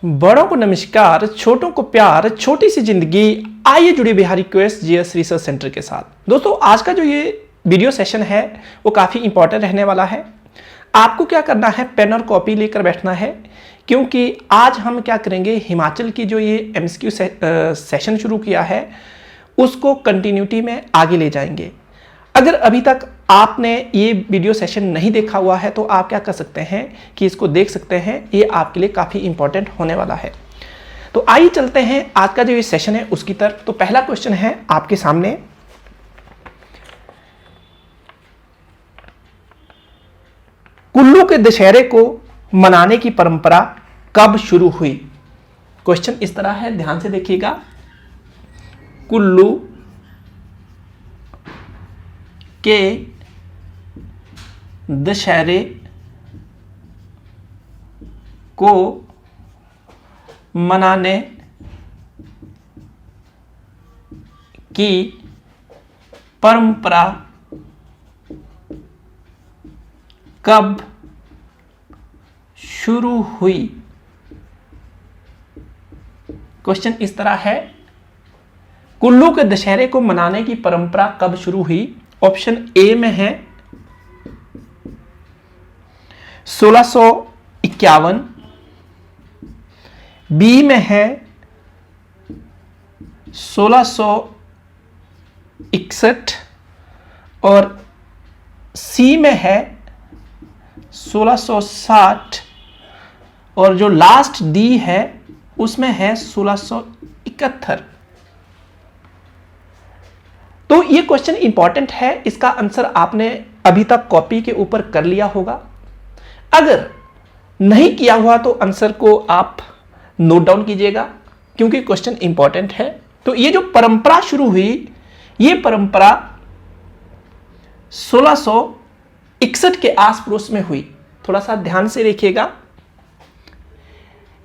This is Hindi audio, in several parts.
बड़ों को नमस्कार, छोटों को प्यार, छोटी सी जिंदगी। आइए जुड़े Bihari quest GS research centre के साथ। दोस्तों, आज का जो ये वीडियो सेशन है वो काफ़ी इंपॉर्टेंट रहने वाला है। आपको क्या करना है, पेन और कॉपी लेकर बैठना है, क्योंकि आज हम क्या करेंगे, हिमाचल की जो ये एमसीक्यू सेशन शुरू किया है उसको कंटिन्यूटी में आगे ले जाएंगे। अगर अभी तक आपने ये वीडियो सेशन नहीं देखा हुआ है तो आप क्या कर सकते हैं कि इसको देख सकते हैं, ये आपके लिए काफ़ी इंपॉर्टेंट होने वाला है। तो आइए चलते हैं आज का जो ये सेशन है उसकी तरफ। तो पहला क्वेश्चन है आपके सामने, कुल्लू के दशहरे को मनाने की परंपरा कब शुरू हुई। क्वेश्चन इस तरह है, ध्यान से देखिएगा। कुल्लू के दशहरे को मनाने की परंपरा कब शुरू हुई। क्वेश्चन इस तरह है, कुल्लू के दशहरे को मनाने की परंपरा कब शुरू हुई। ऑप्शन ए में है 1651, बी में है 1661 और सी में है 1660 और जो लास्ट डी है उसमें है 1671। तो ये क्वेश्चन इंपॉर्टेंट है, इसका आंसर आपने अभी तक कॉपी के ऊपर कर लिया होगा। अगर नहीं किया हुआ तो आंसर को आप नोट डाउन कीजिएगा, क्योंकि क्वेश्चन इंपॉर्टेंट है। तो ये जो परंपरा शुरू हुई, ये परंपरा 1661 के आस पड़ोस में हुई। थोड़ा सा ध्यान से देखिएगा।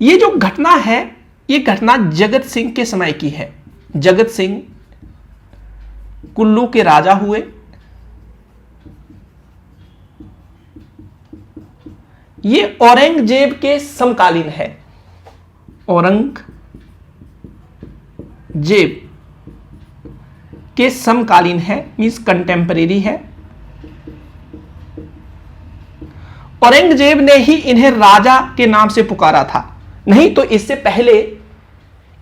ये जो घटना है, ये घटना जगत सिंह के समय की है। जगत सिंह कुल्लू के राजा हुए। ये औरंगजेब के समकालीन है। औरंगजेब के समकालीन है, मींस कंटेम्परेरी है। औरंगजेब ने ही इन्हें राजा के नाम से पुकारा था, नहीं तो इससे पहले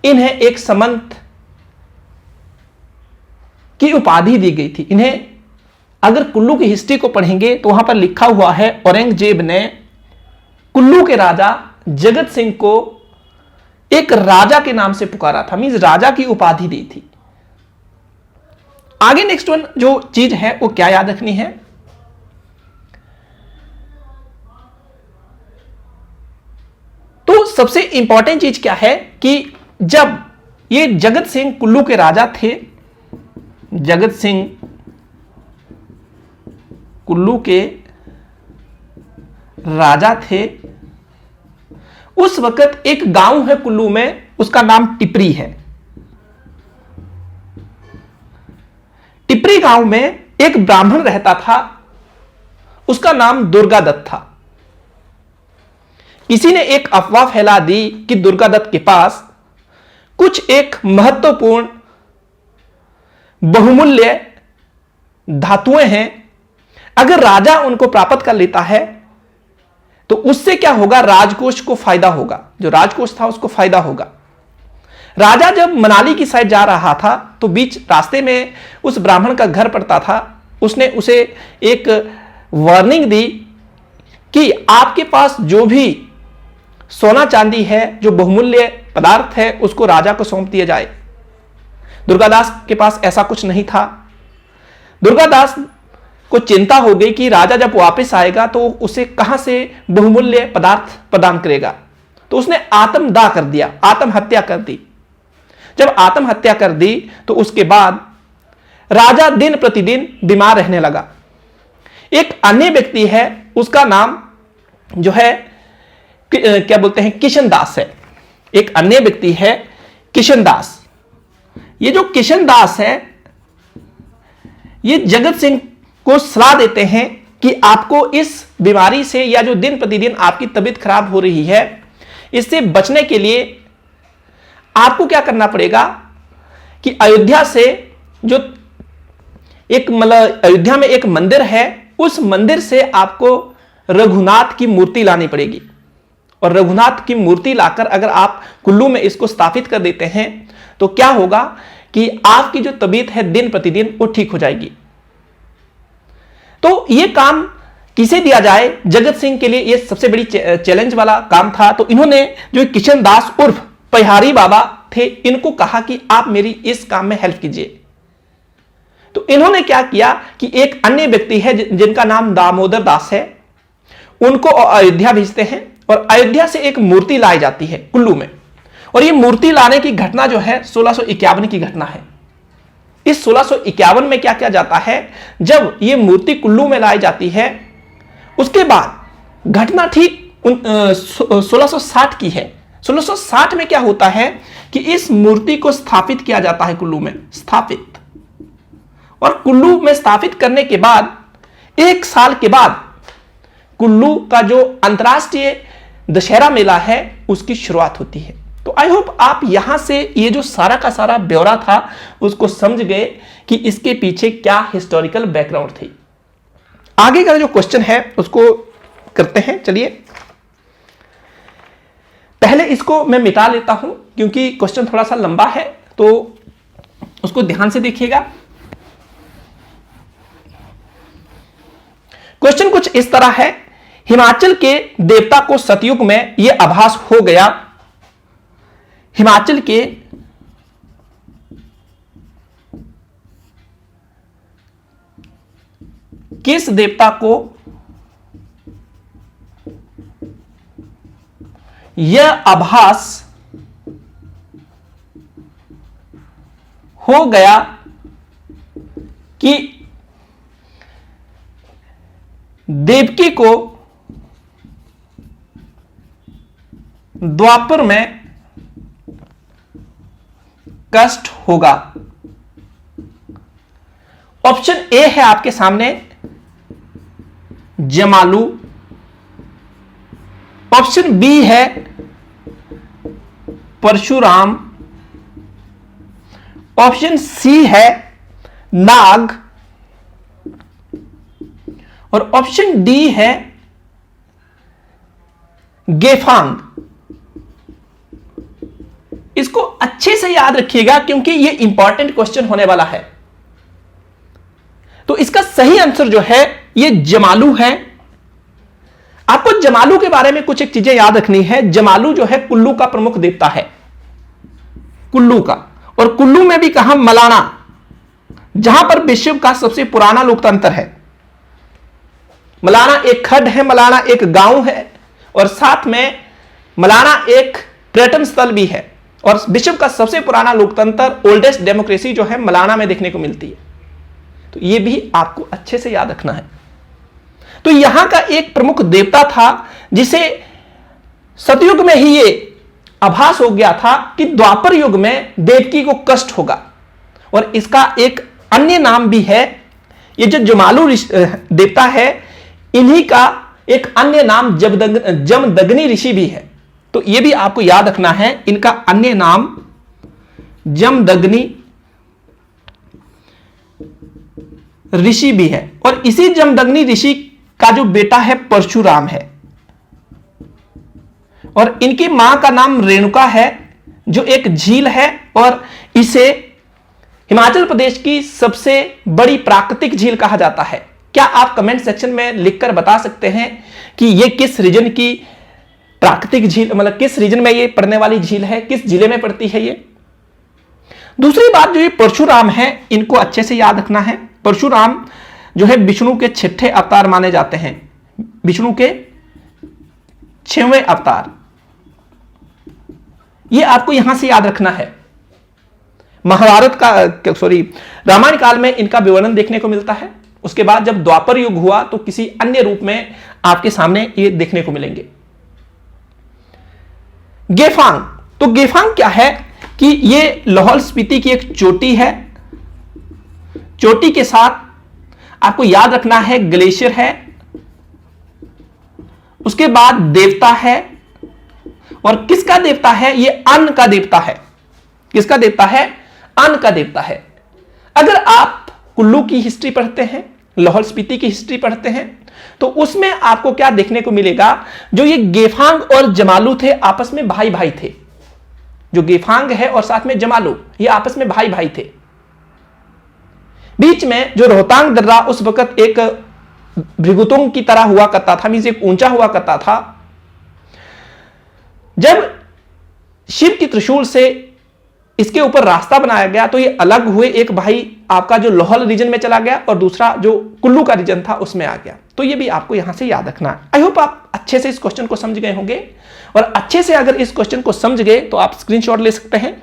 इन्हें एक समंत की उपाधि दी गई थी। इन्हें अगर कुल्लू की हिस्ट्री को पढ़ेंगे तो वहां पर लिखा हुआ है, औरंगजेब ने कुल्लू के राजा जगत सिंह को एक राजा के नाम से पुकारा था, मींस राजा की उपाधि दी थी। आगे नेक्स्ट वन जो चीज है वो क्या याद रखनी है, तो सबसे इंपॉर्टेंट चीज क्या है कि जब ये जगत सिंह कुल्लू के राजा थे, जगत सिंह कुल्लू के राजा थे, उस वक्त एक गांव है कुल्लू में, उसका नाम टिपरी है। टिपरी गांव में एक ब्राह्मण रहता था, उसका नाम दुर्गादत्त था। किसी ने एक अफवाह फैला दी कि दुर्गादत्त के पास कुछ एक महत्वपूर्ण बहुमूल्य धातुएं हैं, अगर राजा उनको प्राप्त कर लेता है तो उससे क्या होगा, राजकोष को फायदा होगा, जो राजकोष था उसको फायदा होगा। राजा जब मनाली की साइड जा रहा था तो बीच रास्ते में उस ब्राह्मण का घर पड़ता था। उसने उसे एक वार्निंग दी कि आपके पास जो भी सोना चांदी है, जो बहुमूल्य पदार्थ है, उसको राजा को सौंप दिया जाए। दुर्गादास के पास ऐसा कुछ नहीं था। दुर्गादास को चिंता हो गई कि राजा जब वापस आएगा तो उसे कहां से बहुमूल्य पदार्थ प्रदान करेगा, तो उसने आत्मदाह कर दिया, आत्महत्या कर दी। जब आत्महत्या कर दी तो उसके बाद राजा दिन प्रतिदिन बीमार रहने लगा। एक अन्य व्यक्ति है, उसका नाम जो है क्या बोलते हैं, किशन दास है। एक अन्य व्यक्ति है किशन दास। ये जो किशन दास है, ये जगत सिंह को सलाह देते हैं कि आपको इस बीमारी से, या जो दिन प्रतिदिन आपकी तबीयत खराब हो रही है, इससे बचने के लिए आपको क्या करना पड़ेगा कि अयोध्या से जो एक मतलब अयोध्या में एक मंदिर है, उस मंदिर से आपको रघुनाथ की मूर्ति लानी पड़ेगी। और रघुनाथ की मूर्ति लाकर अगर आप कुल्लू में इसको स्थापित कर देते हैं तो क्या होगा कि आपकी जो तबीयत है दिन प्रतिदिन वो ठीक हो जाएगी। तो यह काम किसे दिया जाए? जगत सिंह के लिए यह सबसे बड़ी चैलेंज वाला काम था। तो इन्होंने जो किशन दास उर्फ पहाड़ी बाबा थे, इनको कहा कि आप मेरी इस काम में हेल्प कीजिए। तो इन्होंने क्या किया कि एक अन्य व्यक्ति है जिनका नाम दामोदर दास है, उनको अयोध्या भेजते हैं और अयोध्या से एक मूर्ति लाई जाती है कुल्लू में। और यह मूर्ति लाने की घटना जो है 1651 की घटना है। इस 1651 में क्या किया जाता है, जब यह मूर्ति कुल्लू में लाई जाती है, उसके बाद घटना ठीक 1660 की है। 1660 में क्या होता है कि इस मूर्ति को स्थापित किया जाता है कुल्लू में, स्थापित। और कुल्लू में स्थापित करने के बाद 1 साल के बाद कुल्लू का जो अंतर्राष्ट्रीय दशहरा मेला है उसकी शुरुआत होती है। तो आई होप आप यहां से ये जो सारा का सारा ब्यौरा था उसको समझ गए कि इसके पीछे क्या हिस्टोरिकल बैकग्राउंड थी। आगे का जो क्वेश्चन है उसको करते हैं। चलिए पहले इसको मैं मिटा लेता हूं क्योंकि क्वेश्चन थोड़ा सा लंबा है, तो उसको ध्यान से देखिएगा। क्वेश्चन कुछ इस तरह है, हिमाचल के देवता को सतयुग में यह आभास हो गया, हिमाचल के किस देवता को यह आभास हो गया कि देवकी को द्वापर में कष्ट होगा? ऑप्शन ए है आपके सामने जमालू, ऑप्शन बी है परशुराम, ऑप्शन सी है नाग और ऑप्शन डी है गेफांग। इसको अच्छे से याद रखिएगा क्योंकि यह इंपॉर्टेंट क्वेश्चन होने वाला है। तो इसका सही आंसर जो है यह जमालू है। आपको जमालू के बारे में कुछ एक चीजें याद रखनी है। जमालू जो है कुल्लू का प्रमुख देवता है, कुल्लू का। और कुल्लू में भी कहां? मलाना, जहां पर विश्व का सबसे पुराना लोकतंत्र है। मलाना एक खड्ड है, मलाना एक गांव है और साथ में मलाना एक पर्यटन स्थल भी है। और विश्व का सबसे पुराना लोकतंत्र, ओल्डेस्ट डेमोक्रेसी जो है मलाना में देखने को मिलती है। तो यह भी आपको अच्छे से याद रखना है। तो यहां का एक प्रमुख देवता था जिसे सतयुग में ही यह आभास हो गया था कि द्वापर युग में देवकी को कष्ट होगा। और इसका एक अन्य नाम भी है, ये जो जमालू देवता है, इन्हीं का एक अन्य नाम जमदग्नि ऋषि भी है। तो यह भी आपको याद रखना है, इनका अन्य नाम जमदग्नि ऋषि भी है। और इसी जमदग्नि ऋषि का जो बेटा है परशुराम है। और इनकी मां का नाम रेणुका है, जो एक झील है और इसे हिमाचल प्रदेश की सबसे बड़ी प्राकृतिक झील कहा जाता है। क्या आप कमेंट सेक्शन में लिखकर बता सकते हैं कि यह किस रीजन की प्राकृतिक झील, मतलब किस रीजन में यह पड़ने वाली झील है, किस जिले में पड़ती है ये? दूसरी बात, जो ये परशुराम है, इनको अच्छे से याद रखना है। परशुराम जो है विष्णु के 6ठे अवतार माने जाते हैं, विष्णु के 6वें अवतार। ये आपको यहां से याद रखना है। महाभारत का रामायण काल में इनका विवरण देखने को मिलता है। उसके बाद जब द्वापर युग हुआ तो किसी अन्य रूप में आपके सामने ये देखने को मिलेंगे। गेफांग, तो गेफांग क्या है कि ये लाहौल स्पीति की एक चोटी है। चोटी के साथ आपको याद रखना है ग्लेशियर है, उसके बाद देवता है और किसका देवता है? ये अन्न का देवता है। किसका देवता है? अन्न का देवता है। अगर आप कुल्लू की हिस्ट्री पढ़ते हैं, लाहौल स्पीति की हिस्ट्री पढ़ते हैं, तो उसमें आपको क्या देखने को मिलेगा? जो ये गेफांग और जमालू थे, आपस में भाई भाई थे। जो गेफांग है और साथ में जमालू, ये आपस में भाई भाई थे। बीच में जो रोहतांग दर्रा उस वक्त एक भृगुतुंग की तरह हुआ करता था, मींस एक ऊंचा हुआ करता था। जब शिव की त्रिशूल से इसके ऊपर रास्ता बनाया गया तो ये अलग हुए। एक भाई आपका जो लाहौल रीजन में चला गया और दूसरा जो कुल्लू का रीजन था उसमें आ गया। तो ये भी आपको यहां से याद रखना है। आई होप आप अच्छे से इस क्वेश्चन को समझ गए होंगे, और अच्छे से अगर इस क्वेश्चन को समझ गए तो आप स्क्रीनशॉट ले सकते हैं,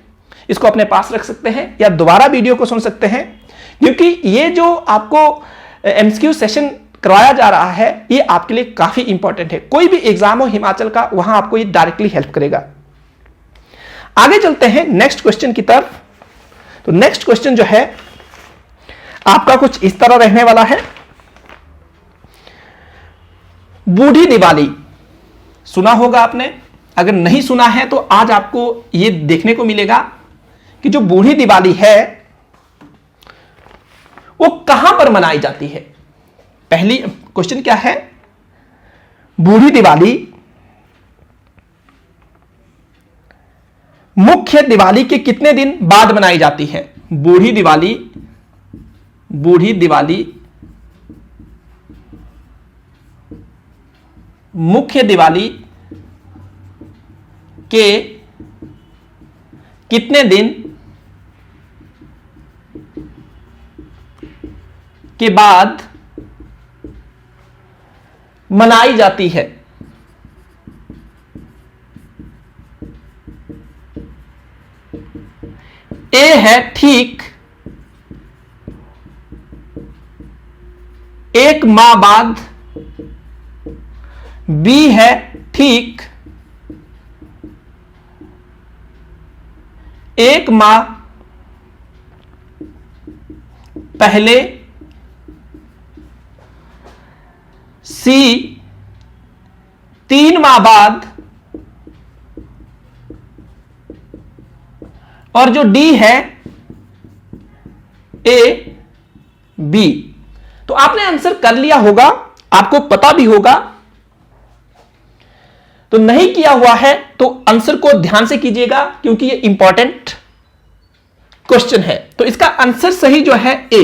इसको अपने पास रख सकते हैं, या दोबारा वीडियो को सुन सकते हैं, क्योंकि ये जो आपको एमसीक्यू सेशन करवाया जा रहा है ये आपके लिए काफी इंपॉर्टेंट है। कोई भी एग्जाम हो हिमाचल का, वहां आपको ये डायरेक्टली हेल्प करेगा। आगे चलते हैं नेक्स्ट क्वेश्चन की तरफ। तो नेक्स्ट क्वेश्चन जो है आपका कुछ इस तरह रहने वाला है। बूढ़ी दिवाली सुना होगा आपने, अगर नहीं सुना है तो आज आपको यह देखने को मिलेगा कि जो बूढ़ी दिवाली है वो कहां पर मनाई जाती है। पहली क्वेश्चन क्या है? बूढ़ी दिवाली मुख्य दिवाली के कितने दिन बाद मनाई जाती है? बूढ़ी दिवाली मुख्य दिवाली के कितने दिन के बाद मनाई जाती है? ए है ठीक 1 माह बाद, बी है ठीक 1 माह पहले, सी 3 माह बाद, और जो डी है ए बी। तो आपने आंसर कर लिया होगा, आपको पता भी होगा। तो नहीं किया हुआ है तो आंसर को ध्यान से कीजिएगा, क्योंकि ये इंपॉर्टेंट क्वेश्चन है। तो इसका आंसर सही जो है ए,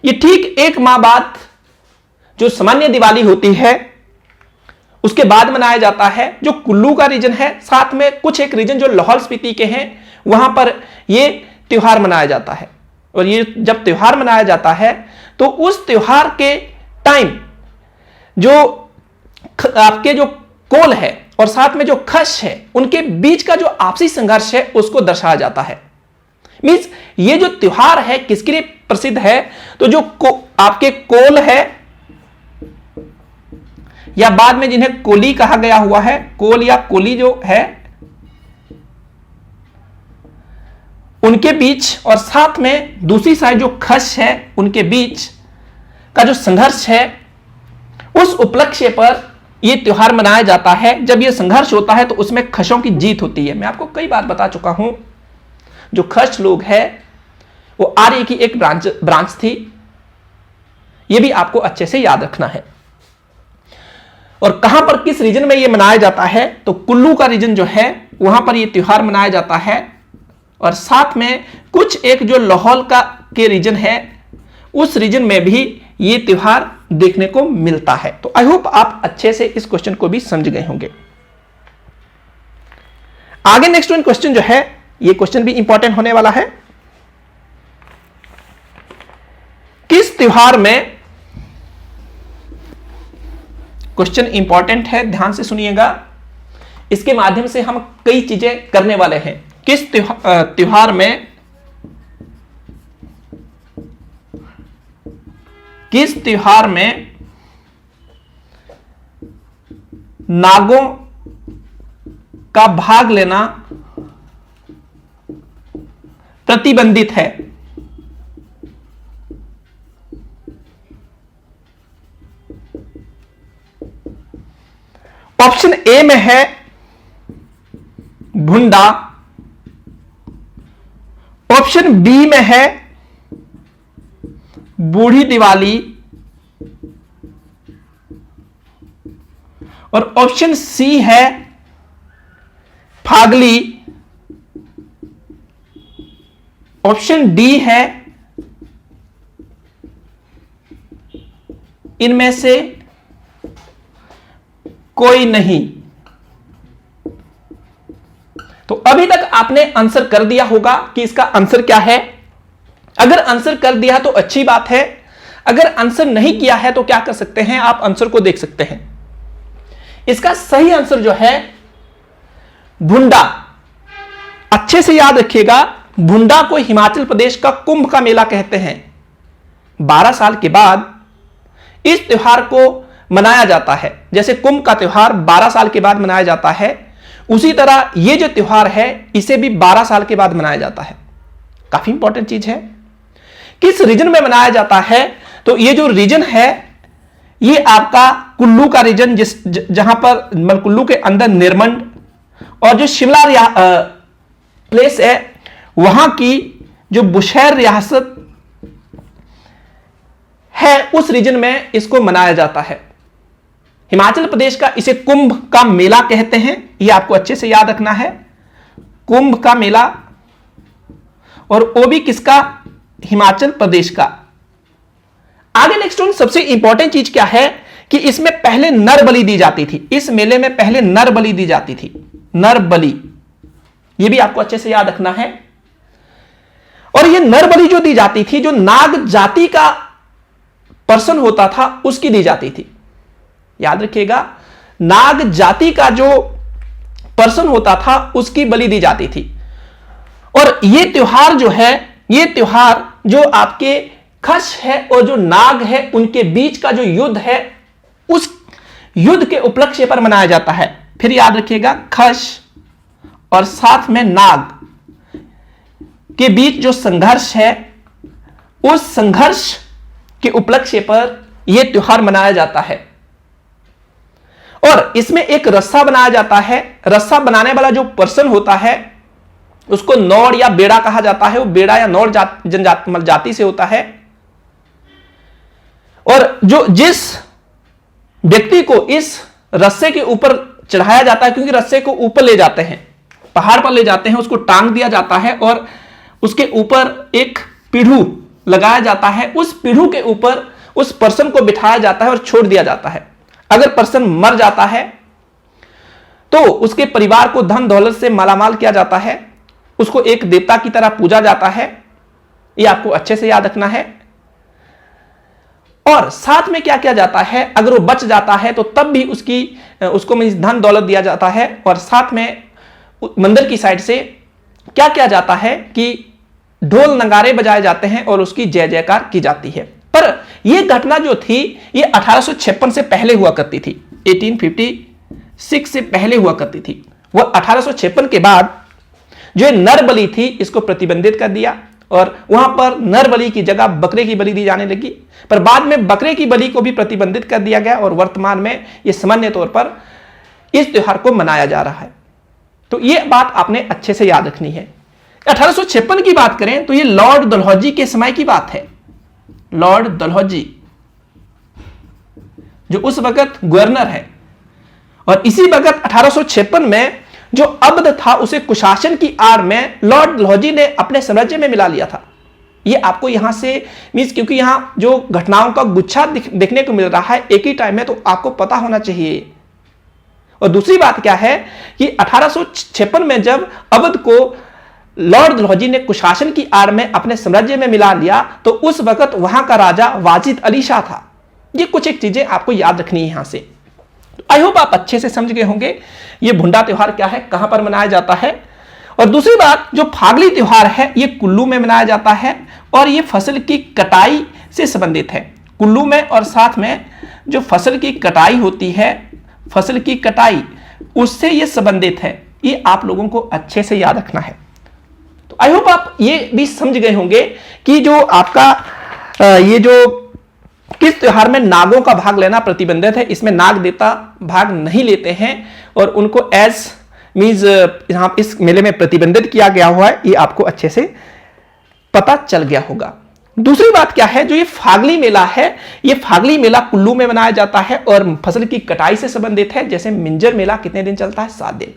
ये ठीक 1 माह बाद जो सामान्य दिवाली होती है उसके बाद मनाया जाता है। जो कुल्लू का रीजन है, साथ में कुछ एक रीजन जो लाहौल स्पीति के हैं, वहां पर यह त्योहार मनाया जाता है। और ये जब त्योहार मनाया जाता है तो उस त्योहार के टाइम जो आपके जो कोल है और साथ में जो खश है, उनके बीच का जो आपसी संघर्ष है उसको दर्शाया जाता है। मींस ये जो त्योहार है किसके लिए प्रसिद्ध है? तो जो आपके कोल है, या बाद में जिन्हें कोली कहा गया हुआ है, कोल या कोली जो है, उनके बीच, और साथ में दूसरी साइड जो खश है उनके बीच का जो संघर्ष है, उस उपलक्ष्य पर यह त्योहार मनाया जाता है। जब यह संघर्ष होता है तो उसमें खशों की जीत होती है। मैं आपको कई बार बता चुका हूं, जो खश लोग हैं वो आर्य की एक ब्रांच थी। यह भी आपको अच्छे से याद रखना है। और कहां पर किस रीजन में यह मनाया जाता है? तो कुल्लू का रीजन जो है वहां पर यह त्योहार मनाया जाता है, और साथ में कुछ एक जो लाहौल का के रीजन है उस रीजन में भी ये त्योहार देखने को मिलता है। तो आई होप आप अच्छे से इस क्वेश्चन को भी समझ गए होंगे। आगे नेक्स्ट वन क्वेश्चन जो है, ये क्वेश्चन भी इंपॉर्टेंट होने वाला है। किस त्योहार में, क्वेश्चन इंपॉर्टेंट है, ध्यान से सुनिएगा, इसके माध्यम से हम कई चीजें करने वाले हैं। किस त्योहार में, किस त्योहार में नागों का भाग लेना प्रतिबंधित है? ऑप्शन ए में है भुंडा। ऑप्शन बी में है बूढ़ी दिवाली। और ऑप्शन सी है फागली। ऑप्शन डी है इनमें से कोई नहीं। तो अभी तक आपने आंसर कर दिया होगा कि इसका आंसर क्या है। अगर आंसर कर दिया तो अच्छी बात है, अगर आंसर नहीं किया है तो क्या कर सकते हैं, आप आंसर को देख सकते हैं। इसका सही आंसर जो है भुंडा। अच्छे से याद रखिएगा, भुंडा को हिमाचल प्रदेश का कुंभ का मेला कहते हैं। 12 साल के बाद इस त्योहार को मनाया जाता है। जैसे कुंभ का त्योहार 12 साल के बाद मनाया जाता है, उसी तरह यह जो त्योहार है इसे भी 12 साल के बाद मनाया जाता है। काफी इंपॉर्टेंट चीज है। किस रीजन में मनाया जाता है, तो ये जो रीजन है ये आपका कुल्लू का रीजन, जहां पर कुल्लू के अंदर निरमंड और जो शिमला प्लेस है वहां की जो बुशहर रियासत है उस रीजन में इसको मनाया जाता है। हिमाचल प्रदेश का इसे कुंभ का मेला कहते हैं, यह आपको अच्छे से याद रखना है। कुंभ का मेला, और वो भी किसका, हिमाचल प्रदेश का। आगे नेक्स्ट वन सबसे इंपॉर्टेंट चीज क्या है कि इसमें पहले नर बलि दी जाती थी। इस मेले में पहले नर बलि दी जाती थी, नर बलि, यह भी आपको अच्छे से याद रखना है। और यह नर बलि जो दी जाती थी, जो नाग जाति का पर्सन होता था उसकी दी जाती थी। याद रखिएगा, नाग जाति का जो पर्सन होता था उसकी बलि दी जाती थी। और यह त्योहार जो है, यह त्योहार जो आपके खश है और जो नाग है उनके बीच का जो युद्ध है उस युद्ध के उपलक्ष्य पर मनाया जाता है। फिर याद रखिएगा, खश और साथ में नाग के बीच जो संघर्ष है उस संघर्ष के उपलक्ष्य पर यह त्योहार मनाया जाता है। और इसमें एक रस्सा बनाया जाता है। रस्सा बनाने वाला जो पर्सन होता है उसको नौड़ या बेड़ा कहा जाता है। वो बेड़ा या नौड़ जाति से होता है। और जो जिस व्यक्ति को इस रस्से के ऊपर चढ़ाया जाता है, क्योंकि रस्से को ऊपर ले जाते हैं, पहाड़ पर ले जाते हैं, उसको टांग दिया जाता है और उसके ऊपर एक पीढ़ू लगाया जाता है। उस पीढ़ू के ऊपर उस पर्सन को बिठाया जाता है और छोड़ दिया जाता है। अगर पर्सन मर जाता है तो उसके परिवार को धन दौलत से मालामाल किया जाता है, उसको एक देवता की तरह पूजा जाता है। यह आपको अच्छे से याद रखना है। और साथ में क्या किया जाता है, अगर वो बच जाता है तो तब भी उसको धन दौलत दिया जाता है। और साथ में मंदिर की साइड से क्या किया जाता है कि ढोल नगारे बजाए जाते हैं और उसकी जय जयकार की जाती है। पर यह घटना जो थी ये 1856 से पहले हुआ करती थी। 1856 से पहले हुआ करती थी। वह 1856 के बाद जो नर बलि थी इसको प्रतिबंधित कर दिया और वहां पर नर बलि की जगह बकरे की बलि दी जाने लगी। पर बाद में बकरे की बलि को भी प्रतिबंधित कर दिया गया और वर्तमान में यह सामान्य तौर पर इस त्योहार को मनाया जा रहा है। तो यह बात आपने अच्छे से याद रखनी है। 1856 की बात करें तो यह लॉर्ड डलहौजी के समय की बात है। लॉर्ड डलहौजी जो उस वक्त गवर्नर है, और इसी वक्त 1856 में जो अवध था उसे कुशासन की आड़ में लॉर्ड डलहौजी ने अपने साम्राज्य में मिला लिया था। यह आपको यहां से मींस, क्योंकि यहां जो घटनाओं का गुच्छा देखने को मिल रहा है एक ही टाइम में, तो आपको पता होना चाहिए। और दूसरी बात क्या है कि 1856 में जब अवध को लॉर्ड डलहौजी ने कुशासन की आड़ में अपने साम्राज्य में मिला लिया तो उस वक्त वहां का राजा वाजिद अली शाह था। ये कुछ एक चीजें आपको याद रखनी है यहां से। आई होप आप अच्छे से समझ गए होंगे ये भुंडा त्योहार क्या है, कहां पर मनाया जाता है। और दूसरी बात, जो फागली त्योहार है ये कुल्लू में मनाया जाता है और ये फसल की कटाई से संबंधित है। कुल्लू में, और साथ में जो फसल की कटाई होती है, फसल की कटाई उससे ये संबंधित है। ये आप लोगों को अच्छे से याद रखना है। तो आई होप आप ये भी समझ गए होंगे कि जो आपका ये जो किस त्योहार में नागों का भाग लेना प्रतिबंधित है। इसमें नाग देवता भाग नहीं लेते हैं और उनको एज मींस यहां इस मेले में प्रतिबंधित किया गया हुआ है, ये आपको अच्छे से पता चल गया होगा। दूसरी बात क्या है, जो ये फागली मेला है, ये फागली मेला कुल्लू में मनाया जाता है और फसल की कटाई से संबंधित है। जैसे मिंजर मेला कितने दिन चलता है? 7 दिन।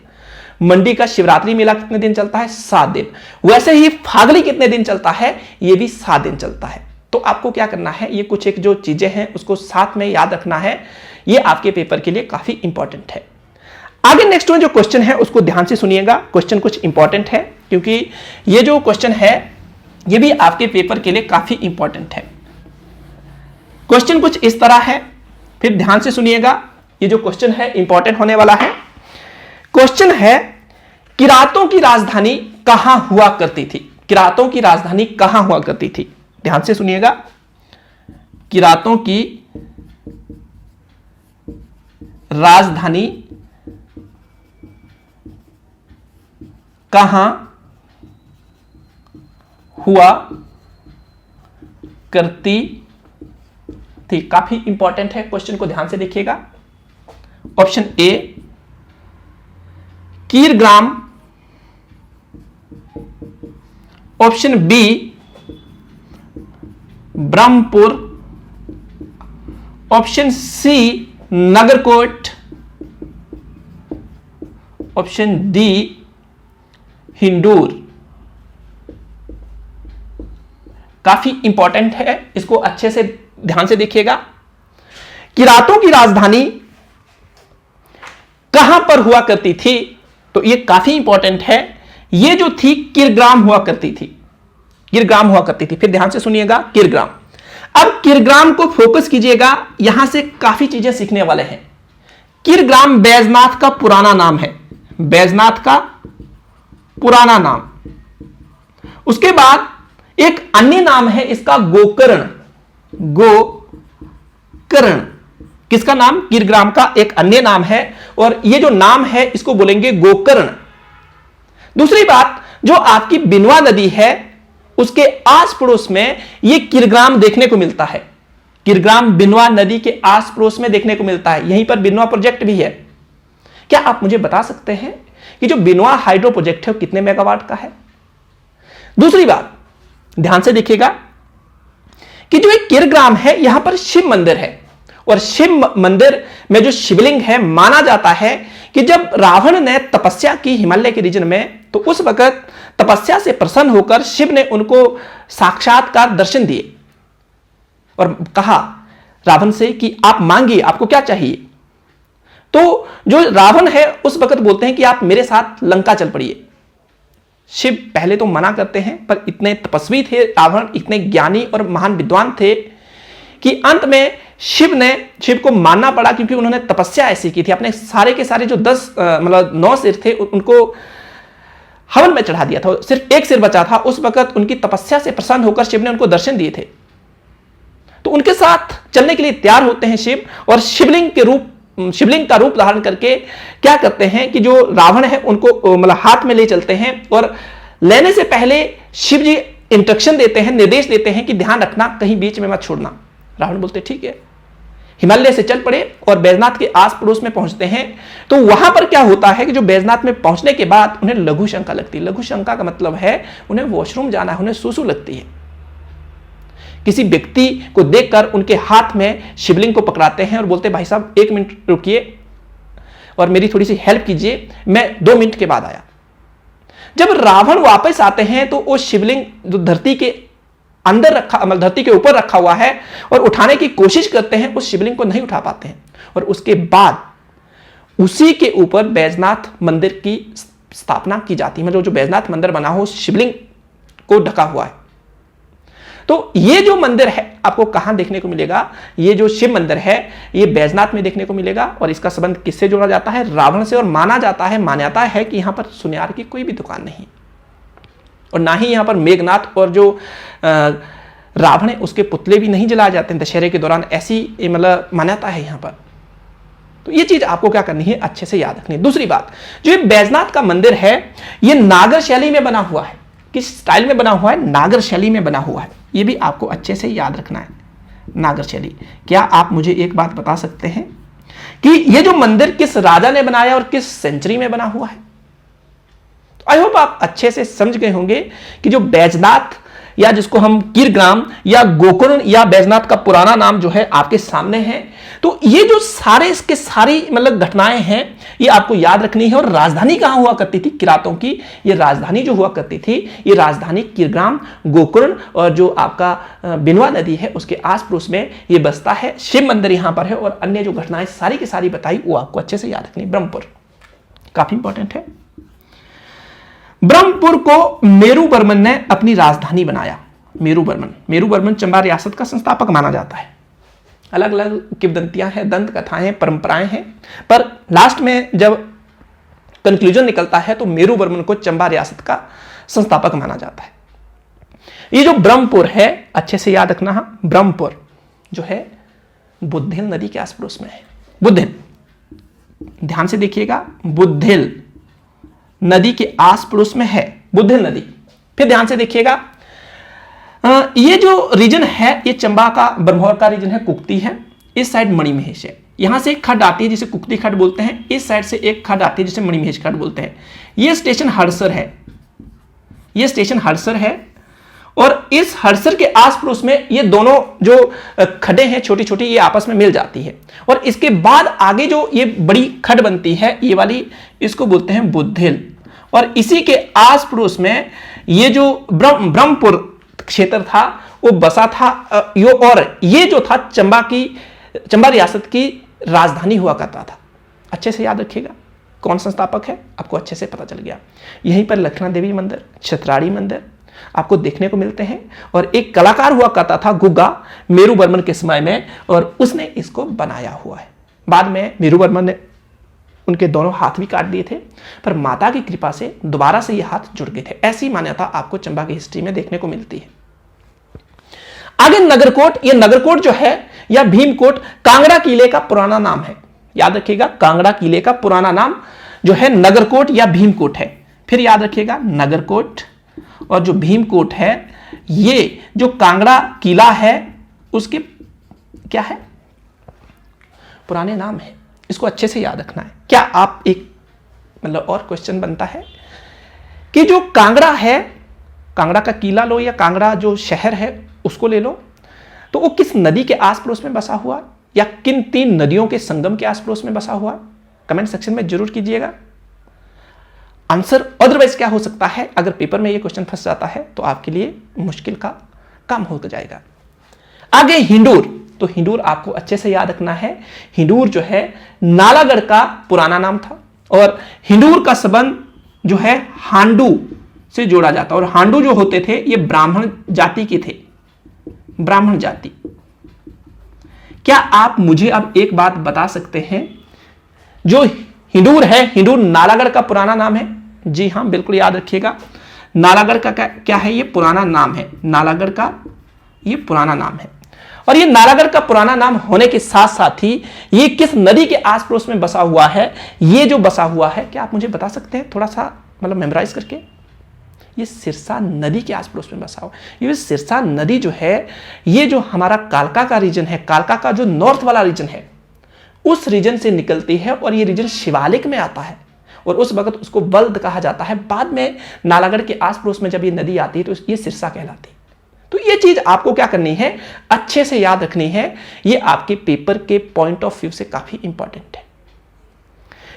मंडी का शिवरात्रि मेला कितने दिन चलता है? 7 दिन। वैसे ही फागली कितने दिन चलता है? ये भी 7 दिन चलता है। तो आपको क्या करना है, ये कुछ एक जो चीजें हैं उसको साथ में याद रखना है, ये आपके पेपर के लिए काफी इंपॉर्टेंट है। आगे नेक्स्ट में जो क्वेश्चन है उसको ध्यान से सुनिएगा। क्वेश्चन कुछ इंपॉर्टेंट है, क्योंकि ये जो क्वेश्चन है ये भी आपके पेपर के लिए काफी इंपॉर्टेंट है। क्वेश्चन कुछ इस तरह है, फिर ध्यान से सुनिएगा। ये जो क्वेश्चन है इंपॉर्टेंट होने वाला है। क्वेश्चन है, किरातों की राजधानी कहां हुआ करती थी? किरातों की राजधानी कहां हुआ करती थी? ध्यान से सुनिएगा। किरातों की राजधानी कहां हुआ करती थी? काफी इंपॉर्टेंट है, क्वेश्चन को ध्यान से देखिएगा। Option A Kirgram, option B Brahmapur, option C Nagarkot, option D Hindur. काफी इंपॉर्टेंट है, इसको अच्छे से ध्यान से देखिएगा। किरातों की राजधानी कहां पर हुआ करती थी? तो ये काफी इंपॉर्टेंट है। ये जो थी किरग्राम हुआ करती थी, किरग्राम हुआ करती थी। फिर ध्यान से सुनिएगा, किरग्राम। अब किरग्राम को फोकस कीजिएगा, यहां से काफी चीजें सीखने वाले हैं। किरग्राम बैजनाथ का पुराना नाम है, बैजनाथ का पुराना नाम। उसके बाद एक अन्य नाम है इसका गोकर्ण, गोकर्ण किसका नाम? किरग्राम का एक अन्य नाम है, और ये जो नाम है इसको बोलेंगे गोकर्ण। दूसरी बात, जो आपकी बिनवा नदी है उसके आस पड़ोस में ये किरग्राम देखने को मिलता है। किरग्राम बिनवा नदी के आस पड़ोस में देखने को मिलता है, यहीं पर बिनवा प्रोजेक्ट भी है। क्या आप मुझे बता सकते हैं कि जो बिनवा हाइड्रो प्रोजेक्ट है वो कितने मेगावाट का है? दूसरी बात, ध्यान से देखिएगा कि जो एक किरग्राम है यहां पर शिव मंदिर है, और शिव मंदिर में जो शिवलिंग है, माना जाता है कि जब रावण ने तपस्या की हिमालय के रीजन में, तो उस वक्त तपस्या से प्रसन्न होकर शिव ने उनको साक्षात्कार दर्शन दिए और कहा रावण से कि आप मांगिए, आपको क्या चाहिए? तो जो रावण है उस वक्त बोलते हैं कि आप मेरे साथ लंका चल पड़िए। शिव पहले तो मना करते हैं, पर इतने तपस्वी थे रावण, इतने ज्ञानी और महान विद्वान थे कि अंत में शिव को मानना पड़ा, क्योंकि उन्होंने तपस्या ऐसी की थी। अपने सारे के सारे जो 9 सिर थे उनको हवन में चढ़ा दिया था, सिर्फ एक सिर बचा था। उस वक्त उनकी तपस्या से प्रसन्न होकर शिव ने उनको दर्शन दिए थे। तो उनके साथ चलने के लिए तैयार होते हैं शिव, और शिवलिंग का रूप धारण करके क्या करते हैं कि जो रावण है उनको हाथ में ले चलते हैं, और लेने से पहले शिव जी इंस्ट्रक्शन देते हैं, निर्देश देते हैं कि ध्यान रखना कहीं बीच में मत छोड़ना। रावण बोलते ठीक है, हिमालय से चल पड़े और बैजनाथ के आस पड़ोस में पहुंचते हैं। तो वहां पर क्या होता है कि जो बैजनाथ में पहुंचने के बाद उन्हें लघु शंका लगती है। लघु शंका का मतलब है उन्हें वॉशरूम जाना है, उन्हें सूसू लगती है। किसी व्यक्ति को देखकर उनके हाथ में शिवलिंग को पकड़ाते हैं और बोलते भाई साहब 1 मिनट रुकिए और मेरी थोड़ी सी हेल्प कीजिए, मैं 2 मिनट के बाद आया। जब रावण वापस आते हैं तो वो शिवलिंग जो धरती के अंदर रखा, धरती के ऊपर रखा हुआ है, और उठाने की कोशिश करते हैं, उस शिवलिंग को नहीं उठा पाते हैं। और उसके बाद उसी के ऊपर बैजनाथ मंदिर की स्थापना की जाती है। मतलब जो बैजनाथ मंदिर बना हो शिवलिंग को ढका हुआ है। तो ये जो मंदिर है आपको कहां देखने को मिलेगा? ये जो शिव मंदिर है ये बैजनाथ में देखने को मिलेगा। और इसका संबंध किससे जोड़ा जाता है? रावण से। और माना जाता है, मान्यता है कि यहां पर सुनियार की कोई भी दुकान नहीं, और ना ही यहां पर मेघनाथ और जो रावण है उसके पुतले भी नहीं जलाए जाते हैं दशहरे के दौरान। ऐसी मतलब मान्यता है यहां पर। तो ये चीज आपको क्या करनी है, अच्छे से याद रखनी है। दूसरी बात, जो ये बैजनाथ का मंदिर है ये नागर शैली में बना हुआ है। किस स्टाइल में बना हुआ है? नागर शैली में बना हुआ है। ये भी आपको अच्छे से याद रखना है, नागर शैली। क्या आप मुझे एक बात बता सकते हैं कि ये जो मंदिर किस राजा ने बनाया और किस सेंचुरी में बना हुआ है? आई होप आप अच्छे से समझ गए होंगे कि जो बैजनाथ या जिसको हम कीरग्राम या गोकर्ण या बैजनाथ का पुराना नाम जो है आपके सामने है, तो ये जो सारे इसके सारी मतलब घटनाएं हैं ये आपको याद रखनी है। और राजधानी कहां हुआ करती थी किरातों की? ये राजधानी जो हुआ करती थी ये राजधानी कीरग्राम, गोकर्ण और जो आपका बिनवा नदी है उसके आस पड़ोस में ये बसता है। शिव मंदिर यहां पर है और अन्य जो घटनाएं सारी की सारी बताई वो आपको अच्छे से याद रखनी। ब्रह्मपुर काफी इंपॉर्टेंट है। ब्रह्मपुर को मेरुवर्मन ने अपनी राजधानी बनाया। मेरुवर्मन चंबा रियासत का संस्थापक माना जाता है। अलग अलग किंवदंतियां हैं, दंत कथाएं हैं, परंपराएं हैं, पर लास्ट में जब कंक्लूजन निकलता है तो मेरुवर्मन को चंबा रियासत का संस्थापक माना जाता है। ये जो ब्रह्मपुर है अच्छे से याद रखना, ब्रह्मपुर जो है बुद्धेल नदी के आस पड़ोस में है। बुद्धेल, ध्यान से देखिएगा, बुद्धेल नदी के आस पड़ोस में है बुद्धेल नदी। फिर ध्यान से देखिएगा, ये जो रीजन है ये चंबा का ब्रह्मौर का रीजन है, कुक्ति है, इस साइड मणिमहेश है। यहां से एक खड्ड आती है जिसे कुक्ति खड्ड बोलते हैं, इस साइड से एक खड्ड आती है जिसे मणिमहेश खड्ड बोलते हैं। ये स्टेशन हड़सर है, ये स्टेशन हड़सर है और इस हड़सर के आस पड़ोस में ये दोनों जो खड्डे हैं छोटी छोटी ये आपस में मिल जाती है। और इसके बाद आगे जो ये बड़ी खड्ड बनती है ये वाली, इसको बोलते हैं बुद्धेल। और इसी के आस पड़ोस में ये जो ब्रह्मपुर क्षेत्र था वो बसा था। और ये जो था चंबा रियासत की राजधानी हुआ करता था। अच्छे से याद रखिएगा कौन संस्थापक है, आपको अच्छे से पता चल गया। यहीं पर लखना देवी मंदिर, छतराड़ी मंदिर आपको देखने को मिलते हैं। और एक कलाकार हुआ करता था गुग्गा मेरुवर्मन के समय में, और उसने इसको बनाया हुआ है। बाद में मेरुवर्मन ने उनके दोनों हाथ भी काट दिए थे, पर माता की कृपा से दोबारा से ये हाथ जुड़ गए थे। ऐसी मान्यता आपको चंबा की हिस्ट्री में देखने को मिलती है। आगे नगरकोट, ये नगरकोट जो है या भीमकोट कांगड़ा किले का पुराना नाम है। याद रखिएगा, कांगड़ा किले का पुराना नाम जो है नगरकोट या भीमकोट है। फिर याद रखिएगा, नगरकोट और जो भीमकोट है, ये जो कांगड़ा किला है उसके क्या है, पुराने नाम है। इसको अच्छे से याद रखना है। क्या आप एक मतलब और क्वेश्चन बनता है कि जो कांगड़ा है, कांगड़ा का किला लो या कांगड़ा जो शहर है उसको ले लो, तो वो किस नदी के आस पड़ोस में बसा हुआ या किन 3 नदियों के संगम के आस पड़ोस में बसा हुआ? कमेंट सेक्शन में जरूर कीजिएगा आंसर। अदरवाइज क्या हो सकता है, अगर पेपर में ये क्वेश्चन फंस जाता है तो आपके लिए मुश्किल का काम हो जाएगा। आगे हिंडूर, तो हिंडूर आपको अच्छे से याद रखना है। हिंडूर जो है नालागढ़ का पुराना नाम था और हिंडूर का संबंध जो है हांडू से जोड़ा जाता है। और हांडू जो होते थे ये ब्राह्मण जाति के थे, ब्राह्मण जाति। क्या आप मुझे अब एक बात बता सकते हैं, जो हिंडूर है, हिंडूर नालागढ़ का पुराना नाम है? जी हां, बिल्कुल याद रखिएगा, नालागढ़ का क्या है, ये पुराना नाम है। नालागढ़ का ये पुराना नाम है। और ये नालागढ़ का पुराना नाम होने के साथ साथ ही ये किस नदी के आस पड़ोस में बसा हुआ है? ये जो बसा हुआ है, क्या आप मुझे बता सकते हैं थोड़ा सा मतलब मेमोराइज करके? ये सिरसा नदी के आस पड़ोस में बसा हुआ। ये सिरसा नदी जो है ये जो हमारा कालका का रीजन है, कालका का जो नॉर्थ वाला रीजन है उस रीजन से निकलती है और ये रीजन शिवालिक में आता है और उस वक्त उसको बल्द कहा जाता है। बाद में नालागढ़ के आस पड़ोस में जब ये नदी आती है तो ये सिरसा कहलाती है। तो ये चीज आपको क्या करनी है, अच्छे से याद रखनी है। ये आपके पेपर के पॉइंट ऑफ व्यू से काफी इंपॉर्टेंट है।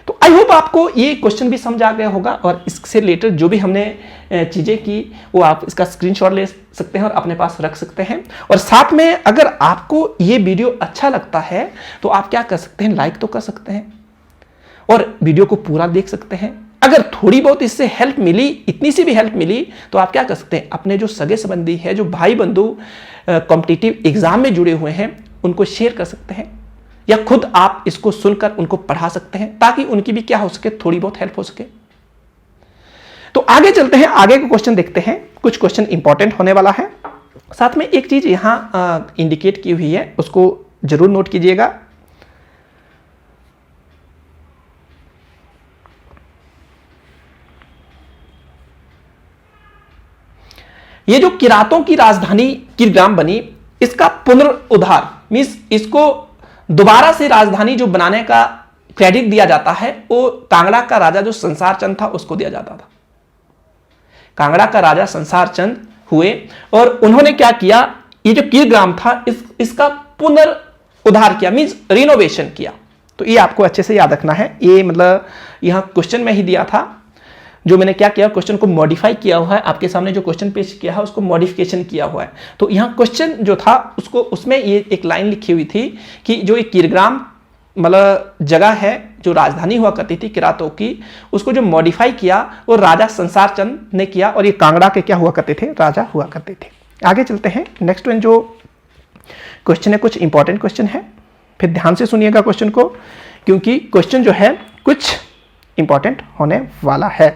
तो आई होप आपको ये क्वेश्चन भी समझ आ गया होगा और इससे रिलेटेड जो भी हमने चीजें की वो आप इसका स्क्रीनशॉट ले सकते हैं और अपने पास रख सकते हैं। और साथ में अगर आपको ये वीडियो अच्छा लगता है तो आप क्या कर सकते हैं, लाइक तो कर सकते हैं और वीडियो को पूरा देख सकते हैं। अगर थोड़ी बहुत इससे हेल्प मिली, इतनी सी भी हेल्प मिली, तो आप क्या कर सकते हैं, अपने जो सगे संबंधी है, जो भाई बंधु कॉम्पिटिटिव एग्जाम में जुड़े हुए हैं, उनको शेयर कर सकते हैं या खुद आप इसको सुनकर उनको पढ़ा सकते हैं ताकि उनकी भी क्या हो सके, थोड़ी बहुत हेल्प हो सके। तो आगे चलते हैं, आगे के क्वेश्चन देखते हैं। कुछ क्वेश्चन इंपॉर्टेंट होने वाला है। साथ में एक चीज यहां इंडिकेट की हुई है, उसको जरूर नोट कीजिएगा। ये जो किरातों की राजधानी कीरग्राम बनी, इसका पुनरुद्धार मींस इसको दोबारा से राजधानी जो बनाने का क्रेडिट दिया जाता है वो कांगड़ा का राजा जो संसार चंद था उसको दिया जाता था। कांगड़ा का राजा संसार चंद हुए और उन्होंने क्या किया, ये जो कीरग्राम था इसका पुनरुद्धार किया, मींस रिनोवेशन किया। तो ये आपको अच्छे से याद रखना है। ये मतलब यहां क्वेश्चन में ही दिया था, जो मैंने क्या किया, क्वेश्चन को मॉडिफाई किया हुआ है, आपके सामने जो क्वेश्चन पेश किया है उसको मॉडिफिकेशन किया हुआ है। तो यहां क्वेश्चन जो था उसको, उसमें ये एक लाइन लिखी हुई थी कि जो ये कीरग्राम मतलब जगह है जो राजधानी हुआ करती थी किरातों की, उसको जो मॉडिफाई किया वो राजा संसार चंद ने किया और ये कांगड़ा के क्या हुआ करते थे, राजा हुआ करते थे। आगे चलते हैं। नेक्स्ट वन जो क्वेश्चन है, कुछ इंपॉर्टेंट क्वेश्चन है, फिर ध्यान से सुनिएगा क्वेश्चन को, क्योंकि क्वेश्चन जो है कुछ इंपॉर्टेंट होने वाला है।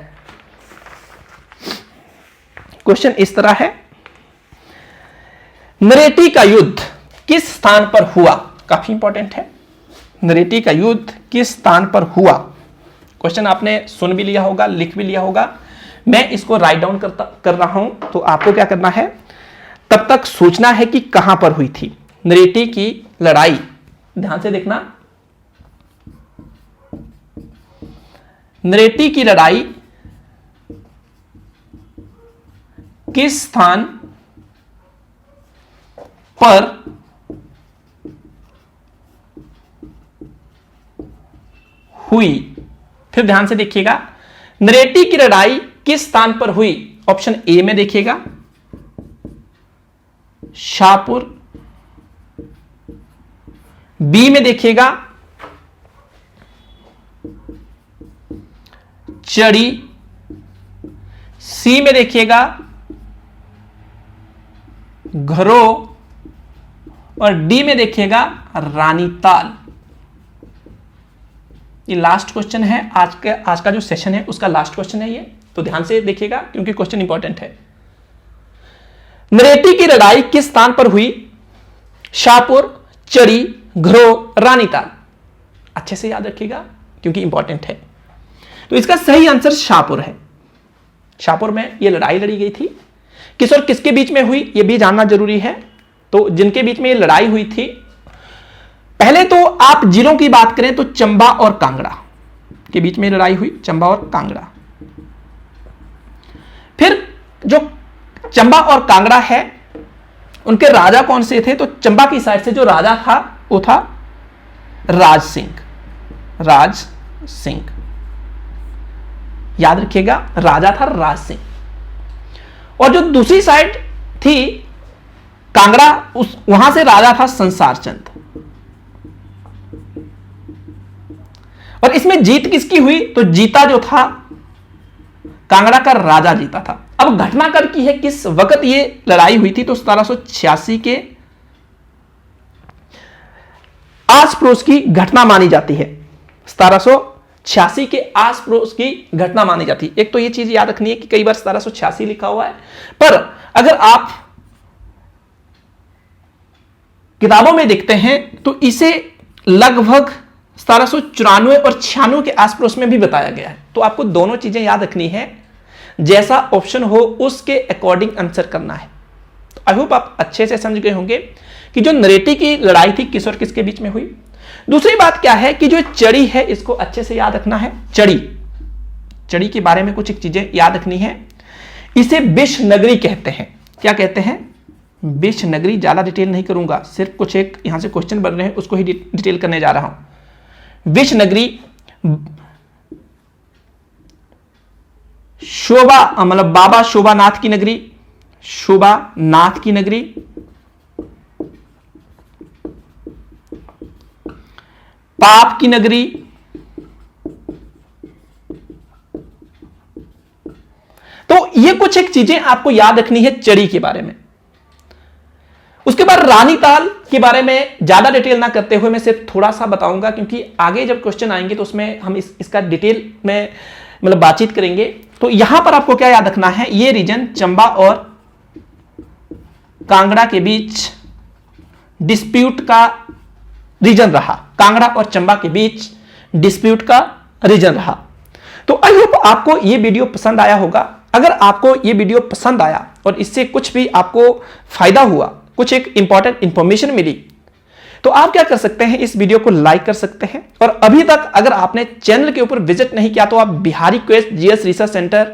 क्वेश्चन इस तरह है, नरेटी का युद्ध किस स्थान पर हुआ? काफी इंपॉर्टेंट है। नरेटी का युद्ध किस स्थान पर हुआ? क्वेश्चन आपने सुन भी लिया होगा, लिख भी लिया होगा, मैं इसको राइट डाउन कर रहा हूं, तो आपको क्या करना है, तब तक सोचना है कि कहां पर हुई थी नरेटी की लड़ाई। ध्यान से देखना, नरेटी की लड़ाई किस स्थान पर हुई? फिर ध्यान से देखिएगा, नरेटी की लड़ाई किस स्थान पर हुई? ऑप्शन ए में देखिएगा शाहपुर, बी में देखिएगा चड़ी, सी में देखिएगा घरो और डी में देखिएगा रानीताल। ये लास्ट क्वेश्चन है, आज का जो सेशन है उसका लास्ट क्वेश्चन है ये, तो ध्यान से देखिएगा क्योंकि क्वेश्चन इंपॉर्टेंट है। नरेटी की लड़ाई किस स्थान पर हुई? शाहपुर, चड़ी, घरो, रानीताल। अच्छे से याद रखिएगा क्योंकि इंपॉर्टेंट है। तो इसका सही आंसर शाहपुर है। शाहपुर में यह लड़ाई लड़ी गई थी। किस और किसके बीच में हुई यह भी जानना जरूरी है। तो जिनके बीच में यह लड़ाई हुई थी, पहले तो आप जिलों की बात करें तो चंबा और कांगड़ा के बीच में लड़ाई हुई, चंबा और कांगड़ा। फिर जो चंबा और कांगड़ा है उनके राजा कौन से थे? तो चंबा की साइड से जो राजा था वो था राज सिंह। राज सिंह, याद रखिएगा, राजा था राज सिंह। और जो दूसरी साइड थी कांगड़ा, वहां से राजा था संसार चंद। और इसमें जीत किसकी हुई? तो जीता जो था कांगड़ा का राजा जीता था। अब घटना कब की है, किस वक्त ये लड़ाई हुई थी? तो 1786 के आस पड़ोस की घटना मानी जाती है। 1786 के आस पड़ोस की घटना मानी जाती है। एक तो ये चीज याद रखनी है कि कई बार 1786 लिखा हुआ है, पर अगर आप किताबों में देखते हैं तो इसे लगभग 1794 और 96 के आस पड़ोस में भी बताया गया है। तो आपको दोनों चीजें याद रखनी है, जैसा ऑप्शन हो उसके अकॉर्डिंग आंसर करना है। तो आई होप आप अच्छे से समझ गए होंगे कि जो नरेटी की लड़ाई थी किस और किसके बीच में हुई। दूसरी बात क्या है कि जो चड़ी है इसको अच्छे से याद रखना है। चड़ी के बारे में कुछ एक चीजें याद रखनी है। इसे विष नगरी कहते हैं। क्या कहते हैं? विष नगरी। ज्यादा डिटेल नहीं करूंगा, सिर्फ कुछ एक यहां से क्वेश्चन बन रहे हैं उसको ही डिटेल करने जा रहा हूं। विष नगरी, शोभा मतलब बाबा शोभानाथ की नगरी, शोभानाथ की नगरी, पाप की नगरी, तो ये कुछ एक चीजें आपको याद रखनी है चड़ी के बारे में। उसके बाद रानीताल के बारे में ज्यादा डिटेल ना करते हुए मैं सिर्फ थोड़ा सा बताऊंगा, क्योंकि आगे जब क्वेश्चन आएंगे तो उसमें हम इसका डिटेल में मतलब बातचीत करेंगे। तो यहां पर आपको क्या याद रखना है, ये रीजन चंबा और कांगड़ा के बीच डिस्प्यूट का रीजन रहा। कांगड़ा और चंबा के बीच डिस्प्यूट का रीजन रहा। तो आई होप आपको ये वीडियो पसंद आया होगा। अगर आपको ये वीडियो पसंद आया और इससे कुछ भी आपको फायदा हुआ, कुछ एक इंपॉर्टेंट इंफॉर्मेशन मिली, तो आप क्या कर सकते हैं, इस वीडियो को लाइक कर सकते हैं। और अभी तक अगर आपने चैनल के ऊपर विजिट नहीं किया तो आप Bihari quest GS research centre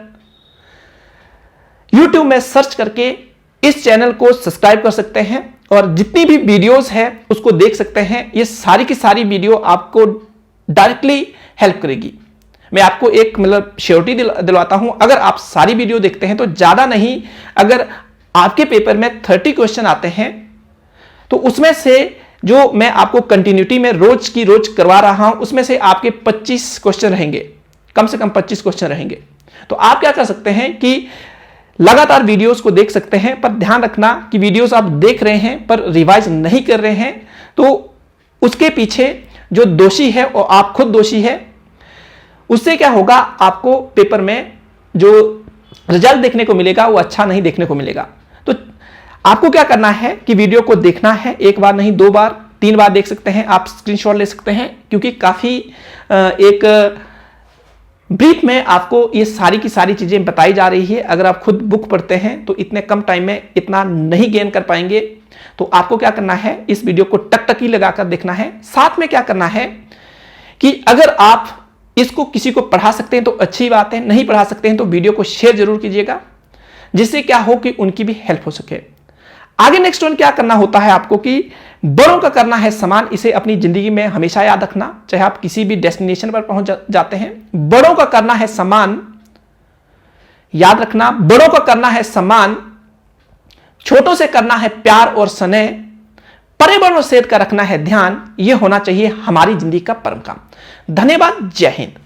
YouTube में सर्च करके इस चैनल को सब्सक्राइब कर सकते हैं और जितनी भी वीडियोस है उसको देख सकते हैं। ये सारी की सारी वीडियो आपको डायरेक्टली हेल्प करेगी। मैं आपको एक मतलब श्योरिटी दिलवाता हूं, अगर आप सारी वीडियो देखते हैं तो ज्यादा नहीं, अगर आपके पेपर में 30 क्वेश्चन आते हैं तो उसमें से जो मैं आपको कंटिन्यूटी में रोज की रोज करवा रहा हूं उसमें से आपके 25 क्वेश्चन रहेंगे, कम से कम 25 क्वेश्चन रहेंगे। तो आप क्या कर सकते हैं कि लगातार वीडियोस को देख सकते हैं, पर ध्यान रखना कि वीडियोस आप देख रहे हैं पर रिवाइज नहीं कर रहे हैं तो उसके पीछे जो दोषी है और आप खुद दोषी है। उससे क्या होगा, आपको पेपर में जो रिजल्ट देखने को मिलेगा वो अच्छा नहीं देखने को मिलेगा। तो आपको क्या करना है कि वीडियो को देखना है, एक बार नहीं 2 बार 3 बार देख सकते हैं, आप स्क्रीनशॉट ले सकते हैं, क्योंकि काफी एक ब्रीफ में आपको ये सारी की सारी चीजें बताई जा रही है। अगर आप खुद बुक पढ़ते हैं तो इतने कम टाइम में इतना नहीं गेन कर पाएंगे। तो आपको क्या करना है, इस वीडियो को टकटकी लगाकर देखना है। साथ में क्या करना है कि अगर आप इसको किसी को पढ़ा सकते हैं तो अच्छी बात है, नहीं पढ़ा सकते हैं तो वीडियो को शेयर जरूर कीजिएगा, जिससे क्या हो कि उनकी भी हेल्प हो सके। आगे नेक्स्ट वन क्या करना होता है आपको कि बड़ों का करना है समान। इसे अपनी जिंदगी में हमेशा याद रखना, चाहे आप किसी भी डेस्टिनेशन पर पहुंच जाते हैं, बड़ों का करना है समान। याद रखना, बड़ों का करना है समान, छोटों से करना है प्यार और स्नेह, पर्यावरण और सेहत का रखना है ध्यान। यह होना चाहिए हमारी जिंदगी का परम काम। धन्यवाद। जय हिंद।